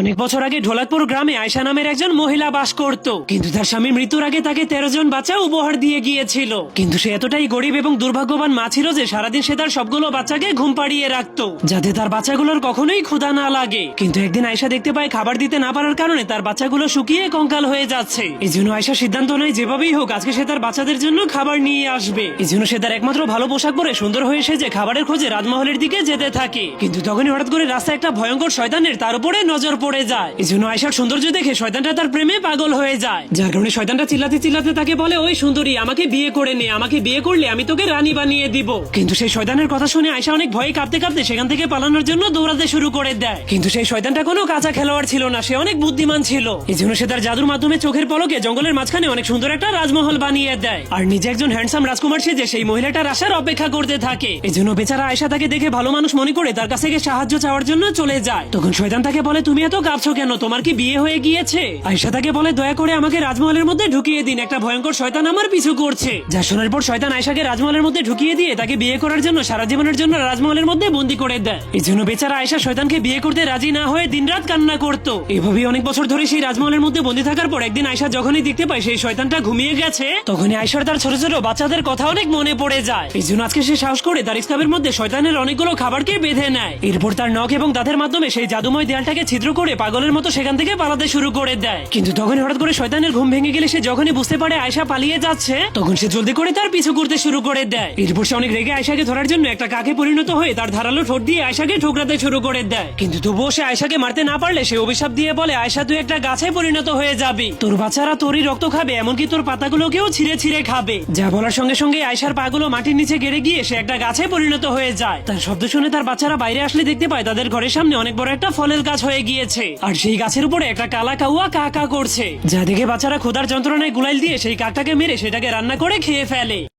অনেক বছর আগে ঢোলাকপুর গ্রামে আয়শা নামের একজন মহিলা বাস করত, কিন্তু তার স্বামীর মৃত্যুর আগে তাকে 13 জন বাচ্চা উপহার দিয়ে গিয়েছিল। কিন্তু সে এতটাই গরিব এবং দুর্ভাগ্যবান মা ছিল যে সারাদিন সে তার সবগুলো বাচ্চাকে ঘুম পাড়িয়ে রাখতো, যাতে তার বাচ্চাগুলোর কখনোই ক্ষুধা না লাগে। কিন্তু একদিন আয়শা দেখতে পায় খাবার দিতে না পারার কারণে তার বাচ্চাগুলো শুকিয়ে কঙ্কাল হয়ে যাচ্ছে। এই জন্য আয়শা সিদ্ধান্ত নেয় যেভাবেই হোক আজকে সে তার বাচ্চাদের জন্য খাবার নিয়ে আসবে। এই জন্য সে তার একমাত্র ভালো পোশাক পরে সুন্দর হয়ে সেজে খাবারের খোঁজে রাজমহলের দিকে যেতে থাকে। কিন্তু তখনই হঠাৎ করে রাস্তায় একটা ভয়ঙ্কর শয়তানের তার উপরে নজর পড়ে যায়। এই জন্য আয়শার সৌন্দর্য দেখে শয়তানটা তার প্রেমে পাগল হয়ে যায়, যার কারণে শয়তানটা চিল্লাতে চিল্লাতে তাকে বলে, ওই সুন্দরী, আমাকে বিয়ে করে নে, আমাকে বিয়ে করলে আমি তোকে রানী বানিয়ে দিব। কিন্তু সেই শয়তানের কথা শুনে আয়শা অনেক ভয়ে কাঁপতে কাঁপতে সেখান থেকে পালানোর জন্য দৌড়াতে শুরু করে দেয়। কিন্তু সেই শয়তানটা কোনো কাঁচা খেলোয়াড় ছিল না, সে অনেক বুদ্ধিমান ছিল। এই জন্য সে তার জাদুর মাধ্যমে চোখের পলকে জঙ্গলের মাঝখানে অনেক সুন্দর একটা রাজমহল বানিয়ে দেয়, আর নিজে একজন হ্যান্ডসাম রাজকুমার সেজে সেই মহিলাটার আসার অপেক্ষা করতে থাকে। এই জন্য বেচারা আয়শা তাকে দেখে ভালো মানুষ মনে করে তার কাছে গিয়ে সাহায্য চাওয়ার জন্য চলে যায়। তখন শয়তান তাকে বলে, তুমি এত কাঁপছো কেন, তোমার কি বিয়ে হয়ে গিয়েছে? আয়শা তাকে বলে, দয়া করে আমাকে রাজমহলের মধ্যে ঢুকিয়ে দিন, একটা ভয়ঙ্কর শয়তান আমার পিছু করছে। যা শোনার পর শয়তান আয়শাকে রাজমহলের মধ্যে ঢুকিয়ে দিয়ে তাকে বিয়ে করার জন্য সারা জীবনের জন্য রাজমহলের মধ্যে বন্দী করে দেয়। এই জন্য বেচারা আয়শা শয়তানকে বিয়ে করতে রাজি না হয়ে দিনরাত কান্না করতো। এভাবেই অনেক বছর ধরে সেই রাজমহলের মধ্যে বন্দী থাকার পর একদিন আয়শা যখনই দেখতে পায় সেই শয়তানটা ঘুমিয়ে গেছে, তখনই আয়শার তার ছোট ছোট বাচ্চাদের কথা অনেক মনে পড়ে যায়। এই জন্য আজকে সে সাহস করে তার স্কাবের মধ্যে শয়তানের অনেকগুলো খাবারকে বেঁধে নেয়। এরপর তার নখ এবং দাঁতের মাধ্যমে সেই জাদুময় দেয়ালটাকে ছিদ্র করে পাগলের মতো সেখান থেকে পালাতে শুরু করে দেয়। কিন্তু তখন হঠাৎ করে শয়তানের ঘুম ভেঙে গেলে সে যখনই বুঝতে পারে আয়শা পালিয়ে যাচ্ছে, তখন সে জলদি করে তার পিছু করতে শুরু করে দেয়। এরপর সে অনেক রেগে আয়শাকে ধরার জন্য একটা কাকে পরিণত হয়ে তার ধারালো ঠোঁট দিয়ে আয়শাকে ঠোকরাতে শুরু করে দেয়। কিন্তু তবুও সে আয়শাকে মারতে না পারলে সে অভিশাপ দিয়ে বলে, আয়শা তুই একটা গাছে পরিণত হয়ে যাবি, তোর বাচ্চারা তোরই রক্ত খাবে, এমনকি তোর পাতাগুলোকেও ছিঁড়ে ছিঁড়ে খাবে। যা বলার সঙ্গে সঙ্গে আয়শার পাগুলো মাটির নিচে গেড়ে গিয়ে সে একটা গাছে পরিণত হয়ে যায়। তার শব্দ শুনে তার বাচ্চারা বাইরে আসলে দেখতে পায় তাদের ঘরের সামনে অনেক বড় একটা ফলের গাছ হয়ে গিয়েছে, আর সেই গাছের উপরে একটা কালা কাউয়া কা কা করছে। যা দেখে বাচ্চারা ক্ষুধার যন্ত্রণায় গুলাইল দিয়ে সেই কাকটাকে মেরে সেটাকে রান্না করে খেয়ে ফেলে।